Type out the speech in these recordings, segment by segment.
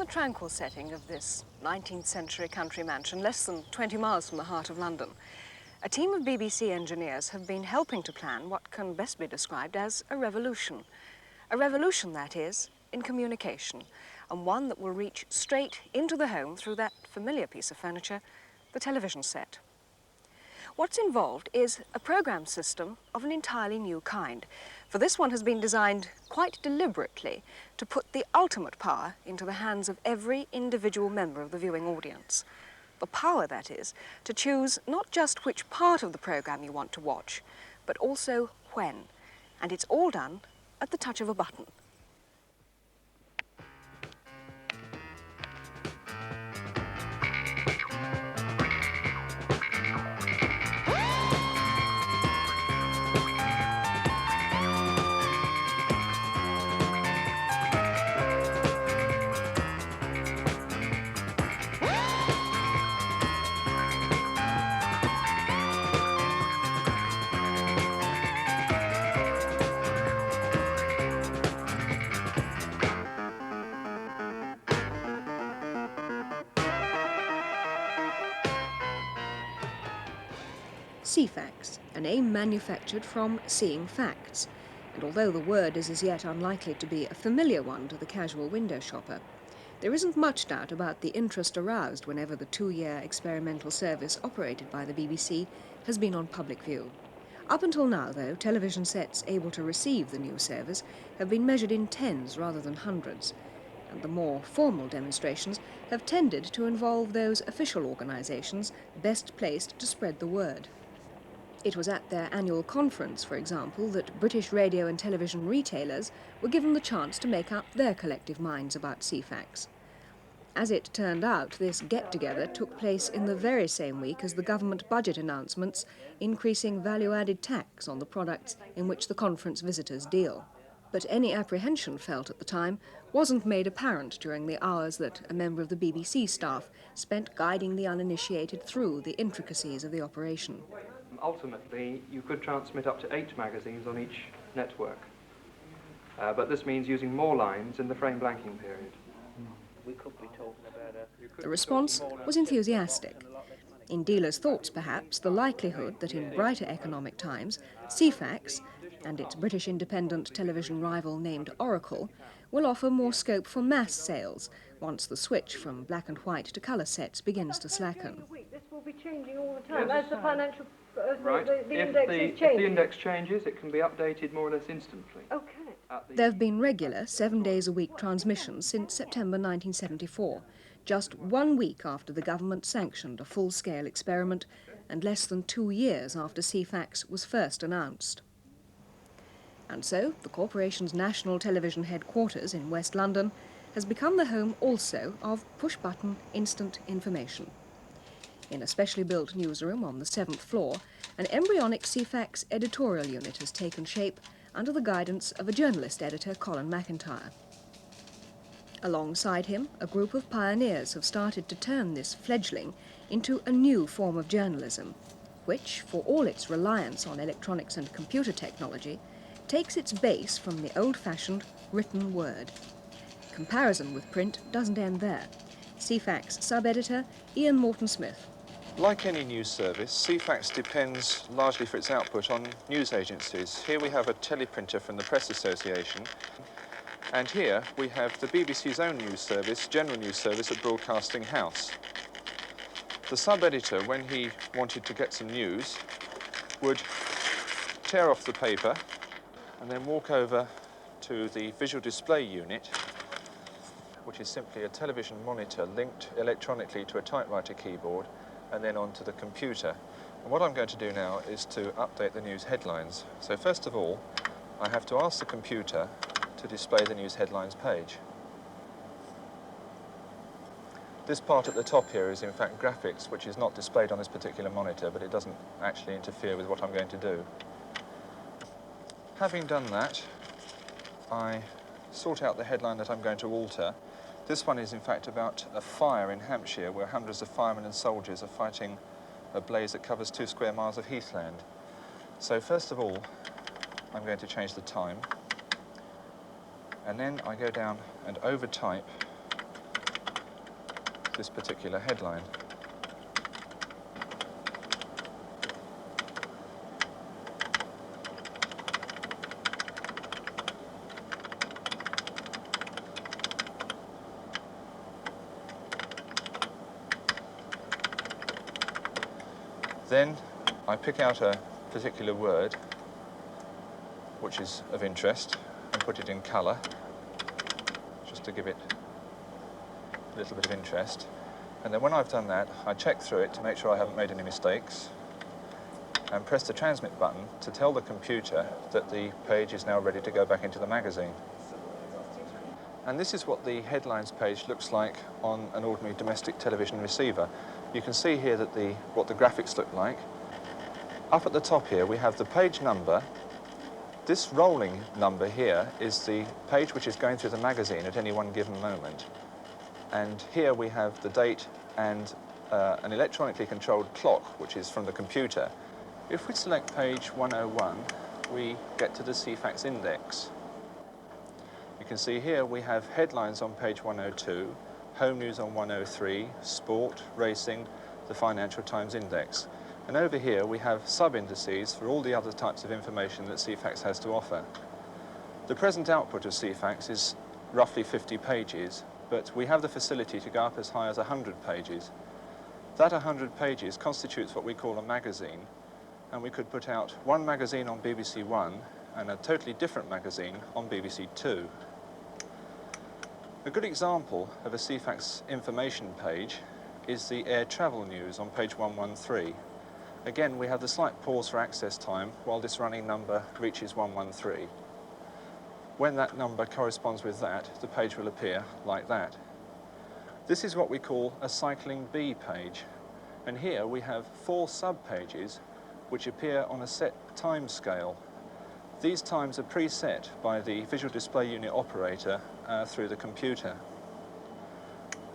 tranquil setting of this 19th century country mansion, less than 20 miles from the heart of London, a team of BBC engineers have been helping to plan what can best be described as a revolution. A revolution, that is, in communication, and one that will reach straight into the home through that familiar piece of furniture, the television set. What's involved is a program system of an entirely new kind, for this one has been designed quite deliberately to put the ultimate power into the hands of every individual member of the viewing audience. The power, that is, to choose not just which part of the program you want to watch, but also when. And it's all done at the touch of a button. Ceefax, a name manufactured from seeing facts, and although the word is as yet unlikely to be a familiar one to the casual window shopper, there isn't much doubt about the interest aroused whenever the 2-year experimental service operated by the BBC has been on public view. Up until now, though, television sets able to receive the new service have been measured in tens rather than hundreds, and the more formal demonstrations have tended to involve those official organisations best placed to spread the word. It was at their annual conference, for example, that British radio and television retailers were given the chance to make up their collective minds about Ceefax. As it turned out, this get-together took place in the very same week as the government budget announcements increasing value-added tax on the products in which the conference visitors deal. But any apprehension felt at the time wasn't made apparent during the hours that a member of the BBC staff spent guiding the uninitiated through the intricacies of the operation. Ultimately, you could transmit up to 8 magazines on each network, but this means using more lines in the frame blanking period. We could be talking about The response was enthusiastic. In dealers' thoughts, perhaps, the likelihood that in brighter economic times, Ceefax, and its British independent television rival named Oracle, will offer more scope for mass sales once the switch from black and white to colour sets begins to slacken. This will be changing all the time as the financial Right. If the index changes, it can be updated more or less instantly. Okay. There have been regular 7-days-a-week transmissions since September 1974, just 1 week after the government sanctioned a full-scale experiment and less than 2 years after Ceefax was first announced. And so, the corporation's national television headquarters in West London has become the home also of push-button instant information. In a specially built newsroom on the 7th floor, an embryonic Ceefax editorial unit has taken shape under the guidance of a journalist editor, Colin McIntyre. Alongside him, a group of pioneers have started to turn this fledgling into a new form of journalism, which, for all its reliance on electronics and computer technology, takes its base from the old-fashioned written word. Comparison with print doesn't end there. Ceefax sub-editor Ian Morton-Smith. Like any news service, Ceefax depends largely for its output on news agencies. Here we have a teleprinter from the Press Association, and here we have the BBC's own news service, General News Service at Broadcasting House. The sub-editor, when he wanted to get some news, would tear off the paper and then walk over to the visual display unit, which is simply a television monitor linked electronically to a typewriter keyboard and then onto the computer. And what I'm going to do now is to update the news headlines. So first of all, I have to ask the computer to display the news headlines page. This part at the top here is in fact graphics, which is not displayed on this particular monitor, but it doesn't actually interfere with what I'm going to do. Having done that, I sort out the headline that I'm going to alter. This one is in fact about a fire in Hampshire where hundreds of firemen and soldiers are fighting a blaze that covers 2 square miles of heathland. So first of all, I'm going to change the time, and then I go down and overtype this particular headline. Then I pick out a particular word which is of interest and put it in colour, just to give it a little bit of interest. And then when I've done that, I check through it to make sure I haven't made any mistakes and press the transmit button to tell the computer that the page is now ready to go back into the magazine. And this is what the headlines page looks like on an ordinary domestic television receiver. You can see here that what the graphics look like. Up at the top here we have the page number. This rolling number here is the page which is going through the magazine at any one given moment. And here we have the date and an electronically controlled clock which is from the computer. If we select page 101, we get to the Ceefax index. You can see here we have headlines on page 102, home news on 103, sport, racing, the Financial Times index. And over here we have sub-indices for all the other types of information that Ceefax has to offer. The present output of Ceefax is roughly 50 pages, but we have the facility to go up as high as 100 pages. That 100 pages constitutes what we call a magazine, and we could put out one magazine on BBC One and a totally different magazine on BBC Two. A good example of a Ceefax information page is the air travel news on page 113. Again, we have the slight pause for access time while this running number reaches 113. When that number corresponds with that, the page will appear like that. This is what we call a cycling B page, and here we have 4 sub-pages which appear on a set time scale. These times are preset by the visual display unit operator through the computer.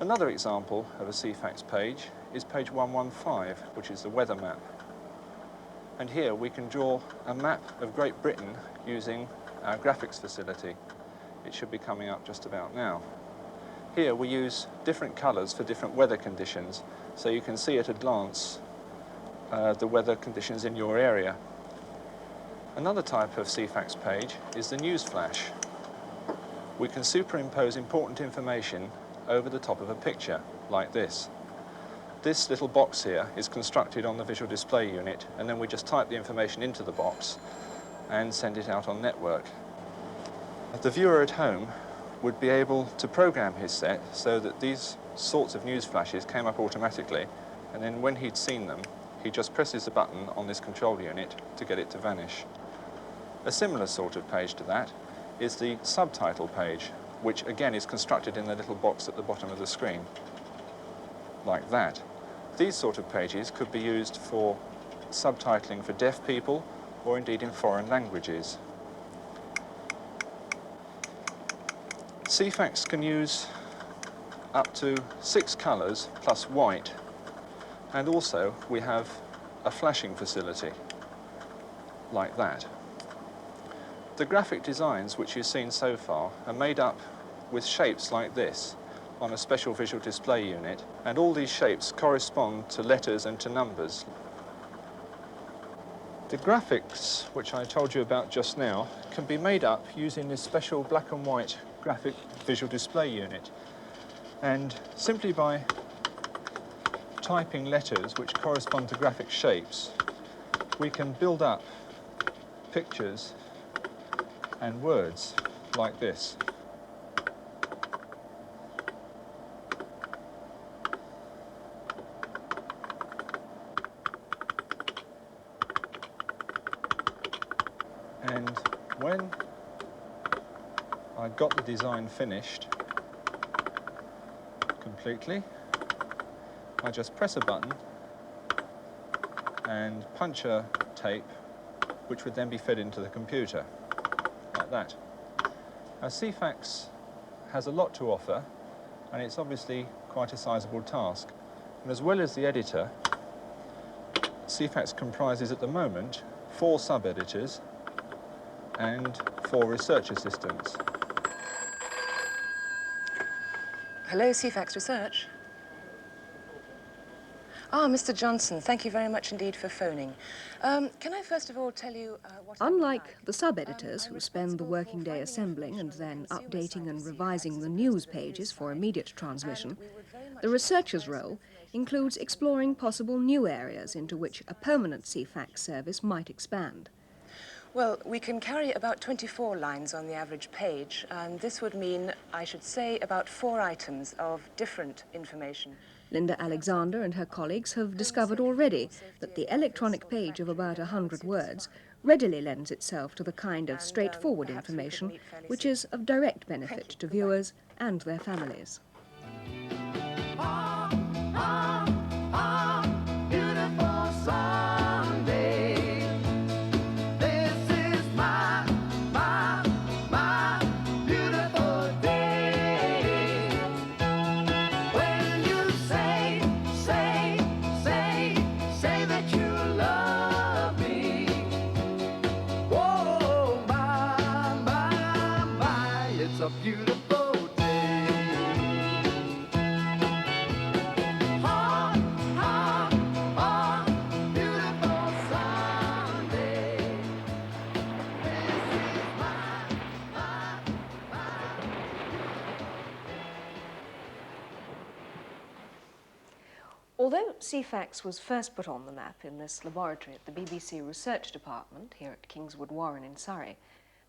Another example of a Ceefax page is page 115, which is the weather map. And here we can draw a map of Great Britain using our graphics facility. It should be coming up just about now. Here we use different colours for different weather conditions, so you can see at a glance the weather conditions in your area. Another type of Ceefax page is the news flash. We can superimpose important information over the top of a picture, like this. This little box here is constructed on the visual display unit, and then we just type the information into the box and send it out on network. The viewer at home would be able to program his set so that these sorts of news flashes came up automatically, and then when he'd seen them, he just presses the button on this control unit to get it to vanish. A similar sort of page to that is the subtitle page, which again is constructed in the little box at the bottom of the screen, like that. These sort of pages could be used for subtitling for deaf people or indeed in foreign languages. Ceefax can use up to 6 colours plus white, and also we have a flashing facility like that. The graphic designs which you've seen so far are made up with shapes like this on a special visual display unit, and all these shapes correspond to letters and to numbers. The graphics which I told you about just now can be made up using this special black and white graphic visual display unit, and simply by typing letters which correspond to graphic shapes we can build up pictures and words like this. And when I got the design finished completely, I just press a button and punch a tape which would then be fed into the computer, like that. Now Ceefax has a lot to offer, and it's obviously quite a sizable task. And as well as the editor, Ceefax comprises at the moment 4 sub-editors and 4 research assistants. Hello, Ceefax Research. Ah, Mr. Johnson, thank you very much indeed for phoning. Can I first of all tell you what... Unlike the sub-editors who spend the working day assembling and then updating and revising the news pages for immediate transmission, the researcher's role includes exploring possible new areas into which a permanent Ceefax service might expand. Well, we can carry about 24 lines on the average page, and this would mean, I should say, about 4 items of different information. Linda Alexander and her colleagues have discovered already that the electronic page of about 100 words readily lends itself to the kind of straightforward information which is of direct benefit to viewers and their families. A beautiful day. Ha, ha, ha, beautiful Sunday. This is my. Although Ceefax was first put on the map in this laboratory at the BBC Research Department here at Kingswood Warren in Surrey,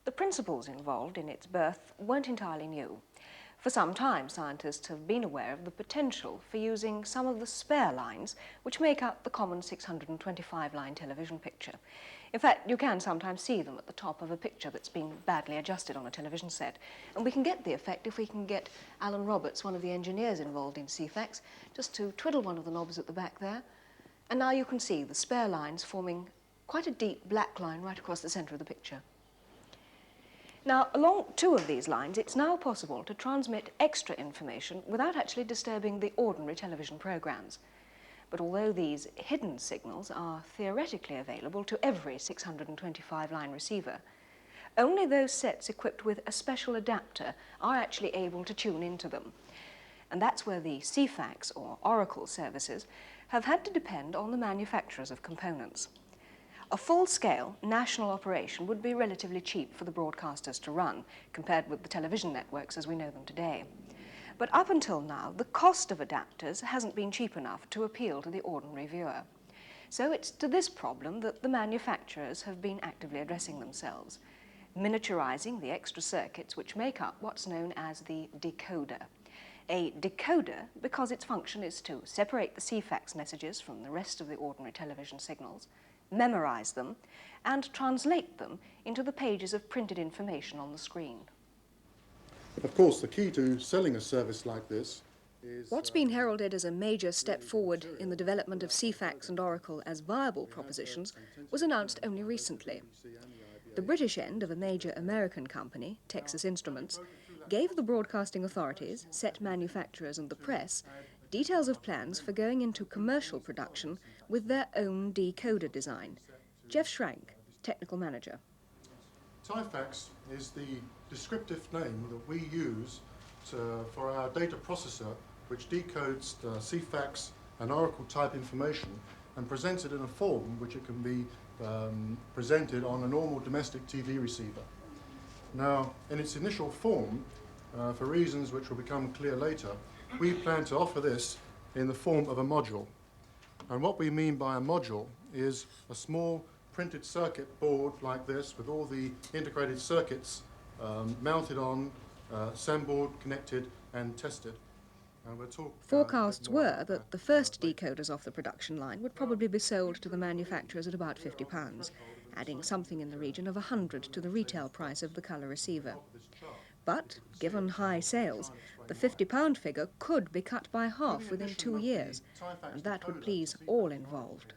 the principles involved in its birth weren't entirely new. For some time, scientists have been aware of the potential for using some of the spare lines which make up the common 625-line television picture. In fact, you can sometimes see them at the top of a picture that's been badly adjusted on a television set. And we can get the effect if we can get Alan Roberts, one of the engineers involved in Ceefax, just to twiddle one of the knobs at the back there. And now you can see the spare lines forming quite a deep black line right across the centre of the picture. Now, along 2 of these lines, it's now possible to transmit extra information without actually disturbing the ordinary television programmes. But although these hidden signals are theoretically available to every 625-line receiver, only those sets equipped with a special adapter are actually able to tune into them. And that's where the Ceefax or Oracle services have had to depend on the manufacturers of components. A full-scale national operation would be relatively cheap for the broadcasters to run, compared with the television networks as we know them today. But up until now, the cost of adapters hasn't been cheap enough to appeal to the ordinary viewer. So it's to this problem that the manufacturers have been actively addressing themselves, miniaturizing the extra circuits which make up what's known as the decoder. A decoder because its function is to separate the Ceefax messages from the rest of the ordinary television signals, memorize them, and translate them into the pages of printed information on the screen. Of course, the key to selling a service like this is... What's been heralded as a major step forward in the development of Ceefax and Oracle as viable propositions was announced only recently. The British end of a major American company, Texas Instruments, gave the broadcasting authorities, set manufacturers and the press details of plans for going into commercial production with their own decoder design. Jeff Schrank, technical manager. Ceefax is the descriptive name that we use for our data processor, which decodes the Ceefax and Oracle type information and presents it in a form which it can be presented on a normal domestic TV receiver. Now, in its initial form, for reasons which will become clear later, we plan to offer this in the form of a module. And what we mean by a module is a small printed circuit board like this with all the integrated circuits mounted on, assembled, connected and tested. And we'll talk, Forecasts were that the first decoders off the production line would probably be sold to the manufacturers at about £50, adding something in the region of £100 to the retail price of the colour receiver. But, given high sales, the £50 figure could be cut by half within 2 years, and that would please all involved.